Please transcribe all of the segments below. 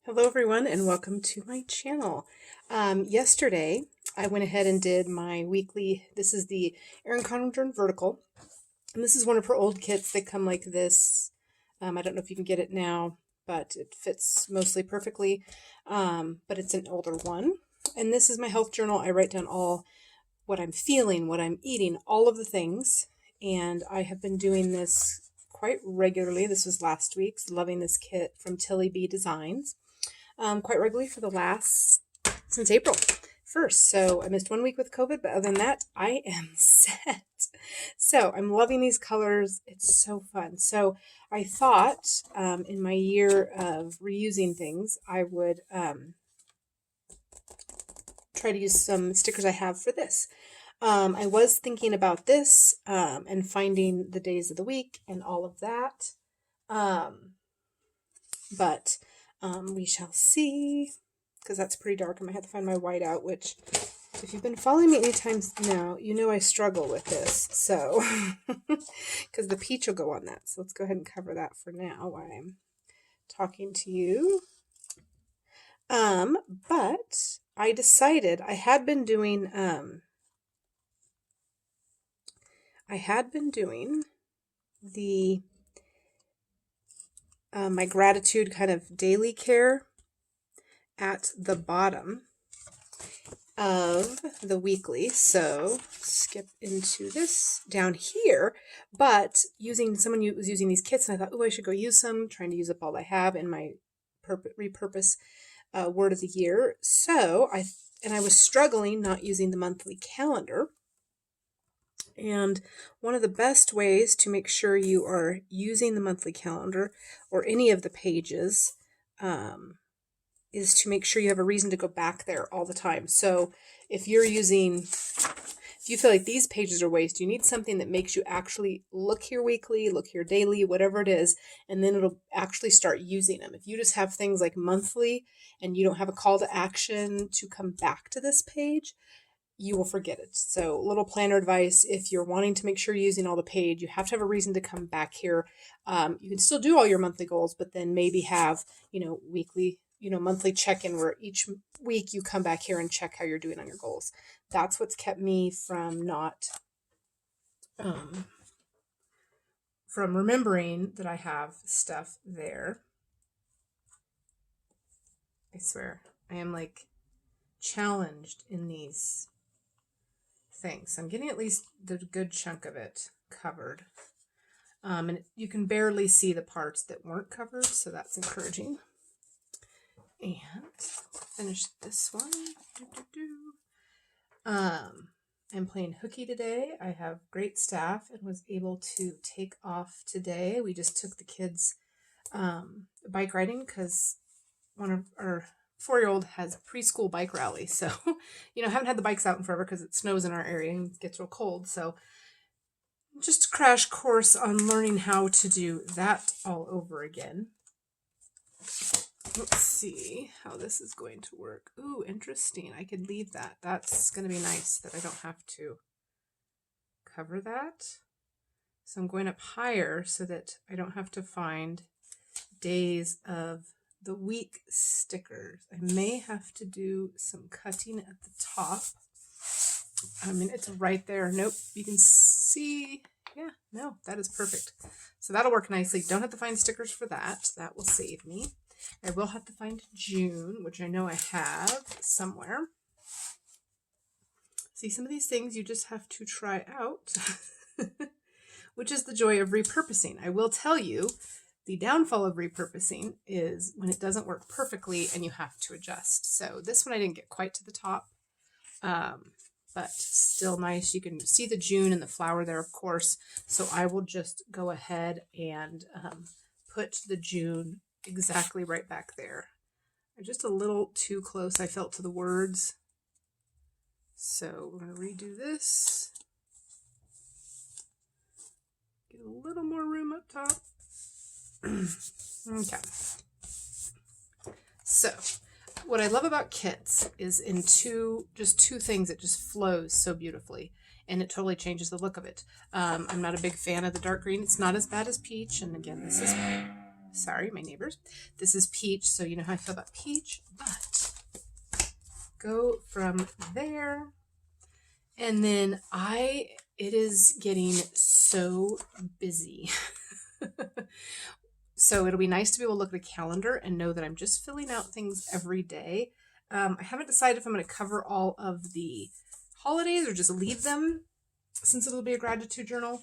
Hello everyone and welcome to my channel. Yesterday I went ahead and did my weekly, this is the Erin Condren vertical, and this is one of her old kits. They come like this. I don't know if you can get it now, but it fits mostly perfectly, but it's an older one. And this is my health journal. I write down all what I'm feeling, what I'm eating, all of the things, and I have been doing this quite regularly. This was last week's, loving this kit from Tilly B Designs. Quite regularly for the last, since April 1st. So I missed 1 week with COVID, but other than that, I am set. So I'm loving these colors. It's so fun. So I thought in my year of reusing things, I would try to use some stickers I have for this. I was thinking about this and finding the days of the week and all of that. But we shall see, because that's pretty dark. I might have to find my white out, which if you've been following me any times now, you know I struggle with this. So, because the peach will go on that. So let's go ahead and cover that for now while I'm talking to you. But I decided I had been doing the my gratitude kind of daily care at the bottom of the weekly. So skip into this down here, but someone was using these kits, and I thought, oh, I should go use some, trying to use up all I have in my repurpose word of the year. So I was struggling not using the monthly calendar. And one of the best ways to make sure you are using the monthly calendar or any of the pages is to make sure you have a reason to go back there all the time. So if you feel like these pages are waste, you need something that makes you actually look here weekly, look here daily, whatever it is, and then it'll actually start using them. If you just have things like monthly and you don't have a call to action to come back to this page, you will forget it. So little planner advice: if you're wanting to make sure you're using all the page, you have to have a reason to come back here. You can still do all your monthly goals, but then maybe have, weekly, monthly check-in where each week you come back here and check how you're doing on your goals. That's what's kept me from not, from remembering that I have stuff there. I swear, I am like challenged in these things. I'm getting at least the good chunk of it covered. And you can barely see the parts that weren't covered, so that's encouraging. And finish this one. I'm playing hooky today. I have great staff and was able to take off today. We just took the kids bike riding because one of our 4-year-old has preschool bike rally. So, haven't had the bikes out in forever because it snows in our area and gets real cold. So just a crash course on learning how to do that all over again. Let's see how this is going to work. Ooh, interesting. I could leave that. That's going to be nice that I don't have to cover that. So I'm going up higher so that I don't have to find days of the week stickers. I may have to do some cutting at the top. It's right there. Nope, you can see. Yeah, no, that is perfect. So that'll work nicely. Don't have to find stickers for that. That will save me. I will have to find June, which I know I have somewhere. See, some of these things you just have to try out, which is the joy of repurposing. I will tell you, the downfall of repurposing is when it doesn't work perfectly and you have to adjust. So this one I didn't get quite to the top, but still nice. You can see the June and the flower there, of course. So I will just go ahead and put the June exactly right back there. I'm just a little too close, I felt, to the words. So we're going to redo this. Get a little more room up top. Okay. So what I love about kits is in two things, it just flows so beautifully and it totally changes the look of it. I'm not a big fan of the dark green. It's not as bad as peach. And again, this is Sorry, my neighbors. This is peach, so you know how I feel about peach, but go from there. And then it is getting so busy. So it'll be nice to be able to look at a calendar and know that I'm just filling out things every day. I haven't decided if I'm going to cover all of the holidays or just leave them, since it'll be a gratitude journal.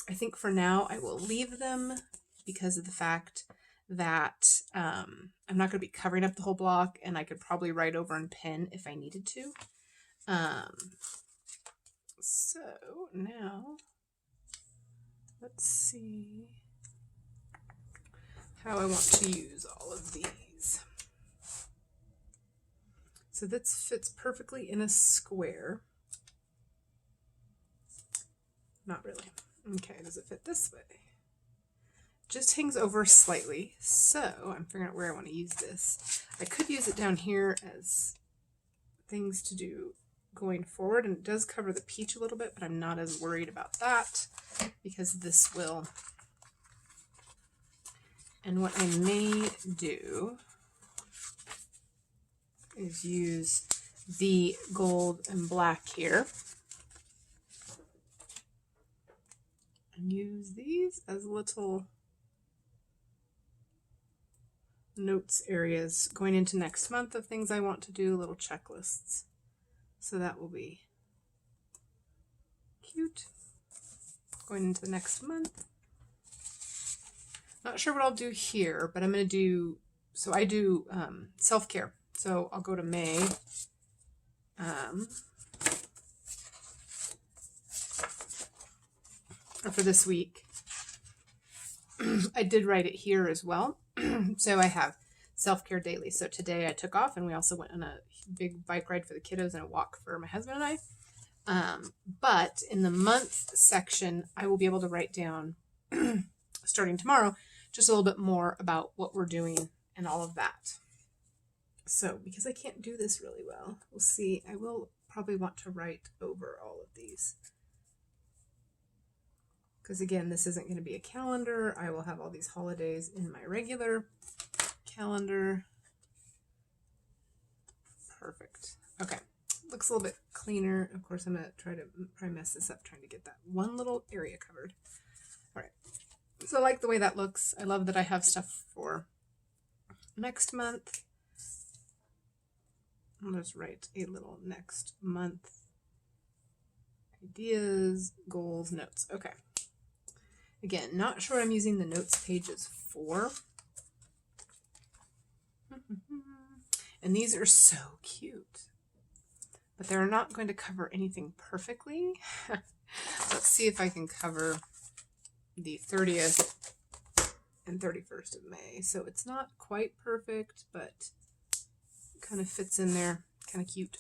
I think for now I will leave them because of the fact that I'm not going to be covering up the whole block, and I could probably write over and pen if I needed to. So now let's see how I want to use all of these. So this fits perfectly in a square. Not really. Okay, does it fit this way? Just hangs over slightly, so I'm figuring out where I want to use this. I could use it down here as things to do going forward, and it does cover the peach a little bit, but I'm not as worried about that because this will. And what I may do is use the gold and black here and use these as little notes areas going into next month of things I want to do, little checklists. So that will be cute. Going into the next month. Not sure what I'll do here, but I'm going to do, so I do self-care. So I'll go to May. For this week. I did write it here as well. So I have self-care daily. So today I took off, and we also went on a big bike ride for the kiddos and a walk for my husband and I. But in the month section, I will be able to write down, starting tomorrow, just a little bit more about what we're doing and all of that. So because I can't do this really well, we'll see. I will probably want to write over all of these. Because again, this isn't going to be a calendar. I will have all these holidays in my regular calendar. Perfect. Okay. Looks a little bit cleaner. Of course, I'm going to try mess this up trying to get that one little area covered. All right. So I like the way that looks. I love that I have stuff for next month. I'll just write a little next month ideas, goals, notes. Okay. Again, not sure what I'm using the notes pages for. And these are so cute. But they're not going to cover anything perfectly. Let's see if I can cover the 30th and 31st of May. So it's not quite perfect, but kind of fits in there. Kind of cute.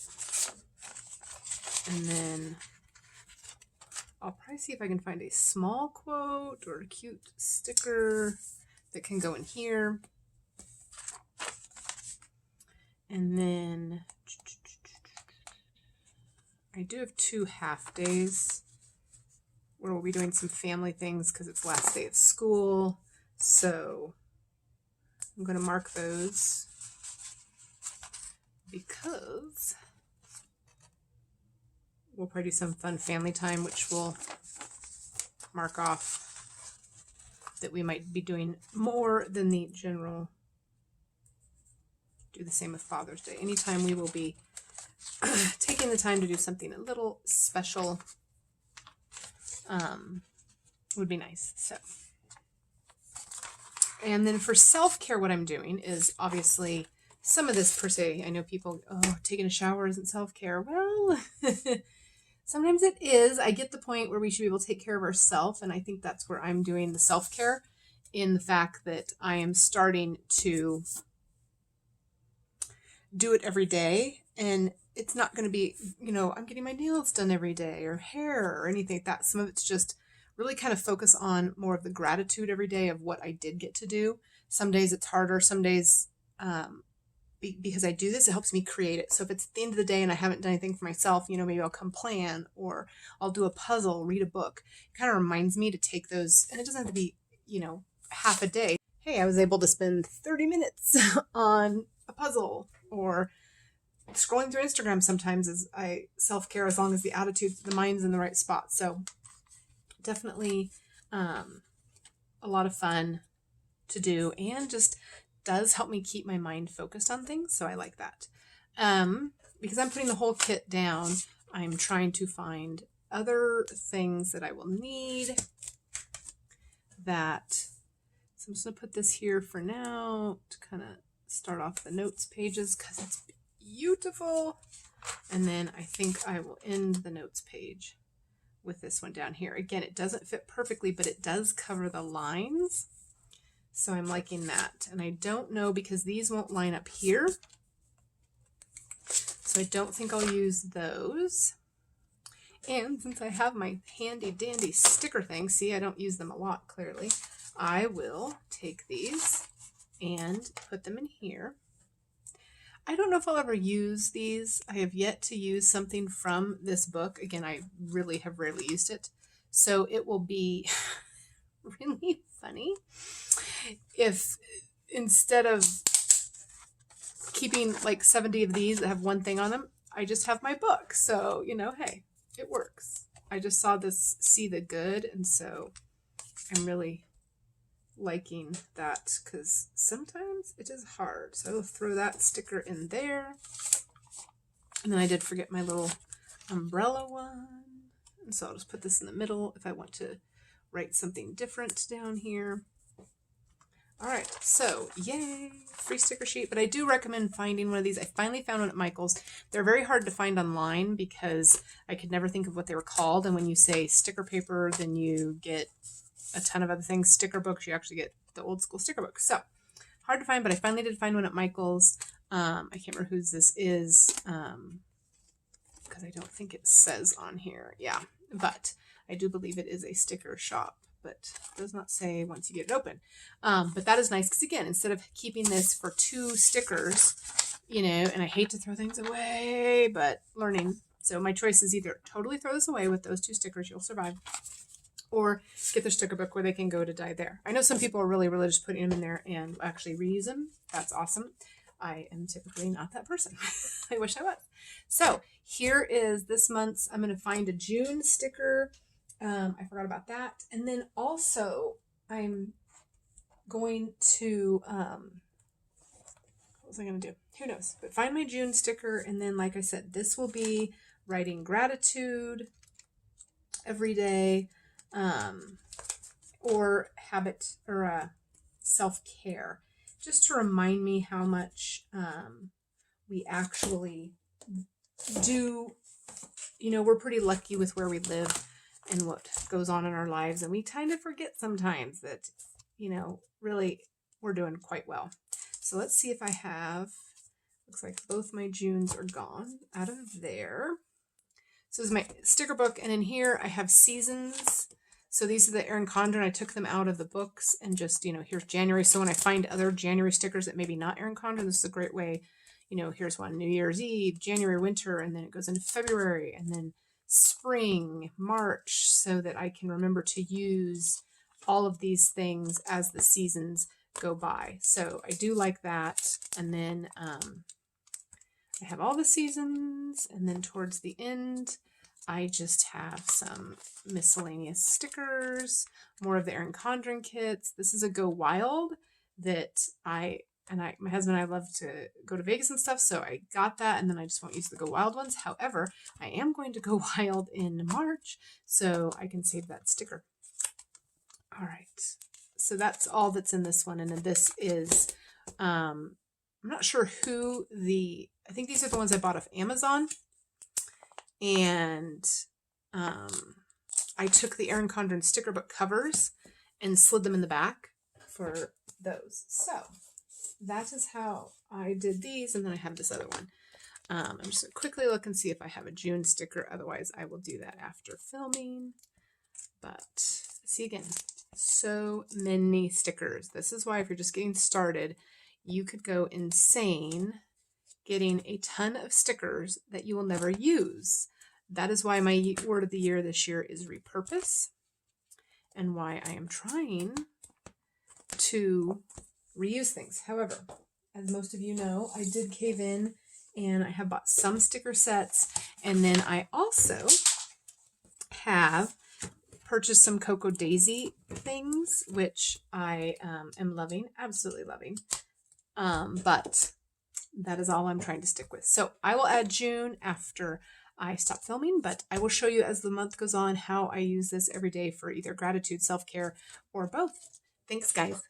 And then I'll probably see if I can find a small quote or a cute sticker that can go in here. And then I do have 2 half days where we'll be doing some family things because it's last day of school. So I'm going to mark those because we'll probably do some fun family time, which will mark off that we might be doing more than the general. Do the same with Father's Day. Anytime we will be taking the time to do something a little special would be nice. So, and then for self-care, what I'm doing is obviously some of this per se. I know people, oh, taking a shower isn't self-care. Well, sometimes it is. I get the point where we should be able to take care of ourselves, and I think that's where I'm doing the self-care in the fact that I am starting to do it every day, and it's not going to be, I'm getting my nails done every day or hair or anything like that. Some of it's just really kind of focus on more of the gratitude every day of what I did get to do. Some days it's harder. Some days, because I do this, it helps me create it. So if it's at the end of the day and I haven't done anything for myself, maybe I'll come plan, or I'll do a puzzle, read a book. It kind of reminds me to take those, and it doesn't have to be you know, half a day. Hey, I was able to spend 30 minutes on a puzzle, or scrolling through Instagram sometimes is self-care, as long as the mind's in the right spot. So definitely a lot of fun to do, and just does help me keep my mind focused on things. So I like that. Because I'm putting the whole kit down, I'm trying to find other things that I will need that. So I'm just going to put this here for now to kind of start off the notes pages because it's beautiful. And then I think I will end the notes page with this one down here. Again, it doesn't fit perfectly, but it does cover the lines. So I'm liking that. And I don't know, because these won't line up here, so I don't think I'll use those. And since I have my handy dandy sticker thing, see, I don't use them a lot, clearly, I will take these and put them in here. I don't know if I'll ever use these. I have yet to use something from this book. Again, I really have rarely used it. So it will be really funny if instead of keeping like 70 of these that have one thing on them, I just have my book. So, you know, hey, it works. I just saw this, see the good, and so I'm really liking that, because sometimes it is hard. So I'll throw that sticker in there. And then I did forget my little umbrella one. And so I'll just put this in the middle if I want to write something different down here. All right, so yay, free sticker sheet. But I do recommend finding one of these. I finally found one at Michael's. They're very hard to find online because I could never think of what they were called. And when you say sticker paper, then you get a ton of other things. Sticker books, you actually get the old school sticker book. So hard to find, but I finally did find one at Michael's. I can't remember whose this is because I don't think it says on here. Yeah, but I do believe it is a sticker shop, but it does not say once you get it open. But that is nice because, again, instead of keeping this for 2 stickers, you know, and I hate to throw things away, but learning. So my choice is either totally throw this away with those 2 stickers, you'll survive, or get their sticker book where they can go to die there. I know some people are really religious putting them in there and actually reuse them. That's awesome. I am typically not that person. I wish I was. So here is this month's. I'm going to find a June sticker. I forgot about that. And then also I'm going to, what was I going to do? Who knows? But find my June sticker. And then, like I said, this will be writing gratitude every day, or habit, or self-care, just to remind me how much we actually do. You know, we're pretty lucky with where we live and what goes on in our lives, and we kind of forget sometimes that, you know, really we're doing quite well. So let's see if I have, looks like both my Junes are gone out of there. So this is my sticker book, and in here I have seasons. So these are the Erin Condren. I took them out of the books and just, you know, here's January. So when I find other January stickers that maybe not Erin Condren, this is a great way. You know, here's one, New Year's Eve, January, winter, and then it goes into February, and then spring, March, so that I can remember to use all of these things as the seasons go by. So I do like that. And then I have all the seasons, and then towards the end, I just have some miscellaneous stickers, more of the Erin Condren kits. This is a Go Wild that my husband and I love to go to Vegas and stuff, so I got that, and then I just won't use the Go Wild ones. However, I am going to go wild in March, so I can save that sticker. All right, so that's all that's in this one, and then this is, I'm not sure who I think these are the ones I bought off Amazon, and I took the Erin Condren sticker book covers and slid them in the back for those. So that is how I did these, and then I have this other one. I'm just going to quickly look and see if I have a June sticker. Otherwise, I will do that after filming. But see, again, so many stickers. This is why if you're just getting started, you could go insane getting a ton of stickers that you will never use. That is why my word of the year this year is repurpose, and why I am trying to reuse things. However, as most of you know, I did cave in and I have bought some sticker sets, and then I also have purchased some Cocoa Daisy things, which I am loving, absolutely loving. But that is all I'm trying to stick with. So I will add June after I stop filming, but I will show you as the month goes on how I use this every day for either gratitude, self-care, or both. Thanks, guys.